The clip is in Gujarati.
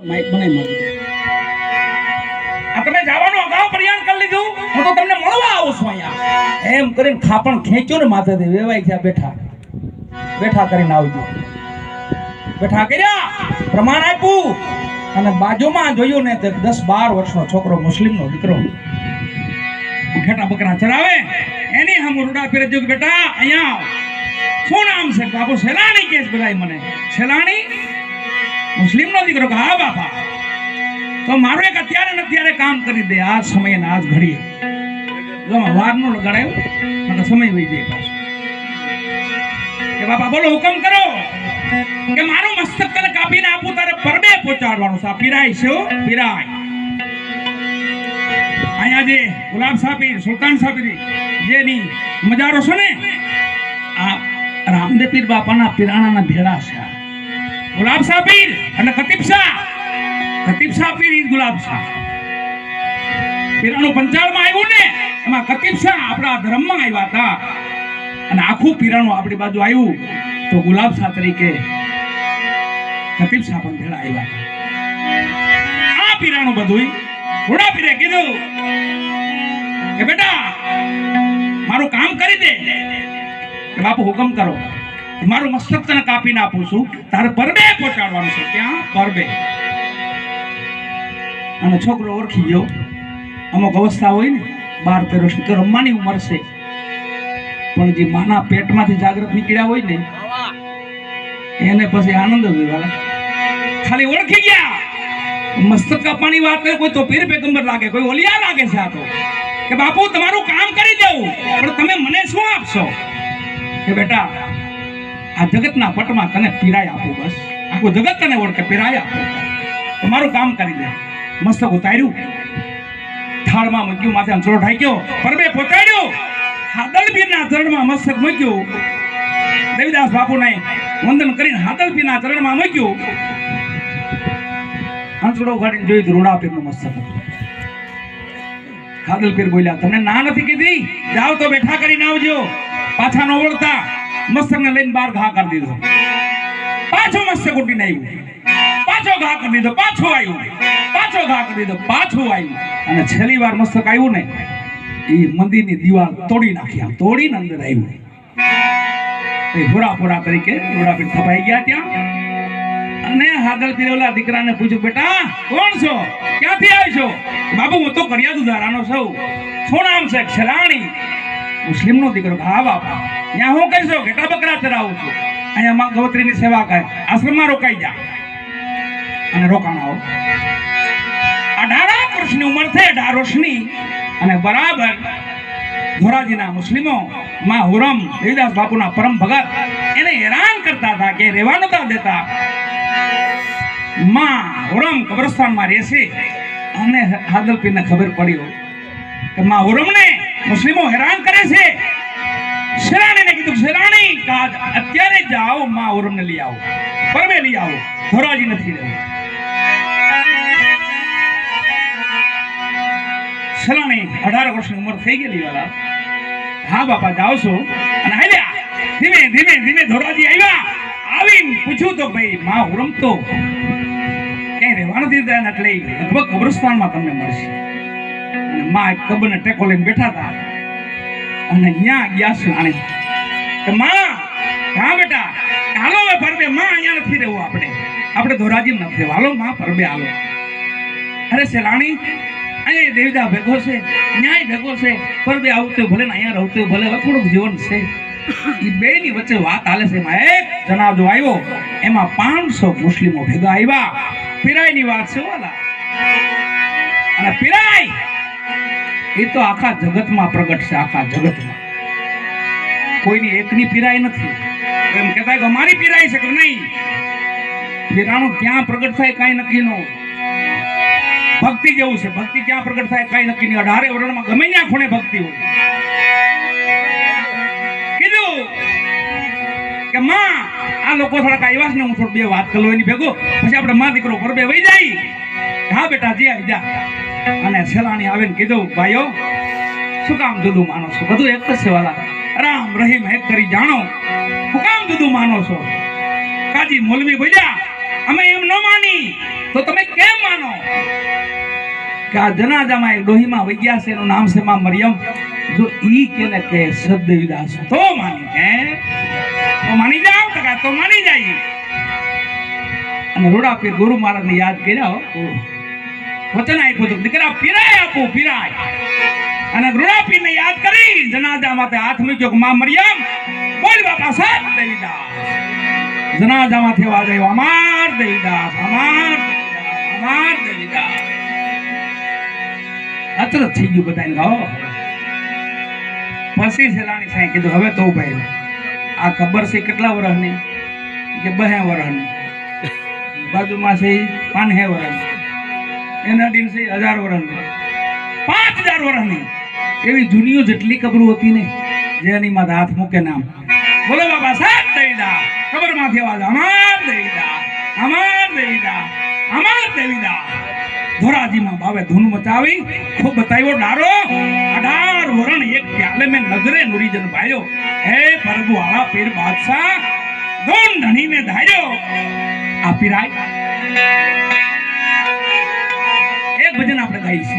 માઈક બનાવી માંગુ આ તમે જવાનું અગાઉ પ્રયાણ કરી લીધું, હું તો તમને મળવા આવું છું અહીંયા એમ કરીને ખાપણ ખેંચ્યો ને માથેથી વેવાઈ ગયા બેઠા બેઠા કરીને આવજો. બેઠા કર્યા, પ્રમાણ આપ્યું અને બાજુમાં જોયું ને તો 10-12 વર્ષનો છોકરો, મુસ્લિમનો દીકરો ઘેટા બકરા ચરાવે એની હમ રૂડા ફેરે જો બેટા અહીંયા શું નામ છે? બાપુ સેલાણી કેસ બધાય મને. સેલાણી મુસ્લિમનો દીકરો? હા બાપા, તો મારું એક અત્યારે ને અત્યારે કામ કરી દે, આ સમય ને આજ ઘડીએ વાર નો લગાડાયો મને સમય વહી જાય પાછો. કે બાપા બોલો, હુકમ કરો કે મારું મસ્તક તને કાપીને આપું, તારે પરબે પહોંચાડવાનું છે. પીરાય છે, પીરાય. અહીંયા જે ગુલાબ સાપીર, સુલતાન સાપીર જેની મજારો છે ને, આ રામદેવ પીર બાપાના પીરાણાના ભેળા છે. ગુલાબ સાપીર અને કતીબ શાહ, કતીબ શાહ પીર ઈ ગુલાબ શાહ. પીરાણું પંચાળમાં આવ્યું ને, એમાં કતીબ શાહ આપણા ધર્મમાં આવ્યા હતા અને આખું પીરાણું આપણી બાજુ આવ્યું તો ગુલાબ શાહ તરીકે કતીબ શાહ પણ ભેળા આવ્યા હતા. આ પીરાણું બધું ઘોડા પીરે કીધું કે બેટા મારું કામ કરી દે. કે બાપુ હુકમ કરો, મારું મસ્તક તને કાપીને આપું છું, તારે પરબે પહોંચાડવાનું છે. ક્યાં? પરબે. અને છોકરો ઓળખી ગયો. અમુક અવસ્થા હોય ને 12-13 વર્ષની તો રમવાની ઉંમર છે, પણ જે માના પેટમાંથી જાગૃત નીકળ્યા હોય ને એને પછી આનંદ જ હોય. ખાલી ઓળખી ગયા. મસ્તક કાપવાની વાત કરે કોઈ તો પીર પેગંબર લાગે, કોઈ ઓલિયા લાગે છે. આ તો કે બાપુ તમારું કામ કરી દેવું, પણ તમે મને શું આપશો? કે બેટા આ જગતના પટમાં તને પીરાય આપું, બસ આખું જગત તને ઓળખે, પીરાય આપું, તમારું કામ કરી દે. મસ્તક ઉતાર્યું, થાળમાં મૂક્યું, માથે અંચળો ઢાંક્યો, પરબે પહોંચાડ્યો, હાદલપીરના ચરણમાં મસ્તક મૂક્યું. દેવીદાસ બાપુને વંદન કરીને હાદલપીરના ચરણમાં મૂક્યું. અંચળો ઉઘાડીને જોયું તો રૂડાપીરનું મસ્તક હતું. હાદલપીર બોલ્યા, તમને ના નથી કીધી? જાઓ તો બેઠા કરીને આવજો. પાછા ન વળતા મસ્તકને લઈને બહાર ઘા કરી દીધો. પાછો મસ્તક ઉઠીને આવ્યું, પાછો ઘા કરી દીધો, પાછો આવ્યું, પાછો ઘા કરી દીધો, પાછું આવ્યું. અને છેલ્લી વાર મસ્તક આવ્યું ને, એ મંદિરની દીવાલ તોડી નાખી, આમ તોડીને અંદર આવ્યું. એ પૂરા તરીકે રૂડાપીર થપાઈ ગયા ત્યાં. અને હાદલપીર ઓલા દીકરાને પૂછ્યું, બેટા કોણ છો? ક્યાંથી આવશો? બાપુ હું તો કરિયાદુ ધારાનો છું. શું નામ છે? સેલાણી. મુસ્લિમનો દીકરો? હા બાપા. ત્યાં હું કહીશો? ઘેટા બકરા ચરાવું છું. અહીંયા માં ગવત્રીની સેવા કરે, આશ્રમમાં રોકાઈ જા. અને રોકાણ આવો. 18 વર્ષની ઉંમર થઈ, 18 વર્ષની. અને બરાબર ધોરાજીના મુસ્લિમો માં હુરમ, દેવીદાસ બાપુના પરમ ભગત, એને હેરાન કરતા હતા કે રહેવા નતા દેતા. માં હુરમ કબ્રસ્તાનમાં રહેશે. અને હાદલપીરને ખબર પડી કે માં હુરમને મુસ્લિમો હેરાન કરે છે. શેરાણીને કીધું, શેરાણી અત્યારે જાઓ, માં હુરમને લઈ આવો, પરબે લઈ આવો, ધોરાજી નથી રહેવું. શેરાણી 18 વર્ષની ઉંમર થઈ ગયેલી વાલા. હા બાપા જાઓ છો. અને હાલ્યા ધીમે ધીમે ધીમે ધોરાજી આવ્યા. આવીને પૂછ્યું તો ભાઈ માં હુરમ તો ક્યાંય રહેવાનું દીધા ને, એટલે લગભગ કબ્રસ્તાનમાં તમને મળશે. અને માં કબરને ટેકો લઈને બેઠા હતા. અને ત્યાં ગયા શેરાણી કે માં હા બેટા હાલો હવે પરબે. માં અહીંયા નથી રહેવું, આપણે ધોરાજી નથી રહેવું, હાલો માં પરબે હાલો. અરે શેરાણી અહીંયા દેવીદા ભેગો છે, ન્યાય ભેગો છે, પરબે આવતું ભલે ને અહીંયા રહું ભલે, થોડુંક જીવન છે. એ બે ની વચ્ચે વાત હાલે છે. એમાં એક જનાજો આવ્યો, એમાં 500 મુસ્લિમો ભેગા આવ્યા. પીરાય ની વાત છે વાલા. અને પીરાય એ તો આખા જગતમાં પ્રગટ છે, આખા જગતમાં. કોઈની એકની પીરાય નથી. એમ કહેતા કે અમારી પીરાય છે કે નહીં. પીરાણું ક્યાં પ્રગટ થાય કાંઈ નક્કી ન. ભક્તિ જેવું છે, ભક્તિ ક્યાં પ્રગટ થાય કાંઈ નક્કી નહીં. 18 વર્ષમાં ગમે ત્યાં ખૂણે ભક્તિ હોય. કીધું કે માં આ લોકો થોડાક આવ્યા છે ને, હું થોડું બે વાત કરી લો એની ભેગો, પછી આપણે માં દીકરો પરબે વહી જાય. હા બેટા જી આવી જા. અને શેલાણી આવીને કીધું, ભાઈઓ શું કામ જુદું માનો છો? બધું એક જ છે વાલા. રામ રહીમ એક કરી જાણો, શું કામ જુદું માનો છો? કાજી મૌલવી બોલ્યા, અમે એમ ન માની તો તમે કે આ જનાજામાં એક ડોહીમાં વૈગ્યા છે, એનું નામ છે માં મરિયમ. જો ઈ કેને કે સદદેવીદાસ તો માની કે તો માની જાવ તો કા તો માની જાય. અને રોડા પીર ગુરુ મહારાજને યાદ કર્યા વચન આપ્યું હતું દીકરા પીરાય આપો પીરાય. અને રોડા પીરને યાદ કરી જનાજા માથે હાથ મૂક્યો કે માં મરિયમ બોલ બાપા સદદેવીદાસ. જનાજા માથે અવાજ આવ્યો અમાર દેવીદાસ અમાર અમાર દેવીદાસ. અચરજ થઈ ગયું બધાને ગાઓ. પછી સેલાણી સાહેબ કીધું હવે તો ભાઈ આ ખબર છે કેટલા વર્ષની કે 2 વર્ષની, બાજુમાં છે 5 વર્ષની, એના દિન છે 1000 વર્ષની, 5000 વર્ષની. એવી જૂનીઓ જેટલી કબરો હતી ને જેની માથે હાથ મૂકે નામ બોલો બાબા સાહેબ દેવીદાસ. ખબર માંથી અવાજ અમાર દેવીદાસ અમાર દેવીદાસ અમાર દેવીદાસ. ધોરાજીમાં બાવે ધૂન મચાવી ખૂબ બતાવ્યો ડારો. 18 વરણ એક પ્યાલે મેં નજરે નુરીજન ભાયો. હે પ્રભુ આળા પીર બાદશાહ ધૂન ધણીને ધાર્યો. આ પીરાય એક ભજન આપણે ગાઈ છે.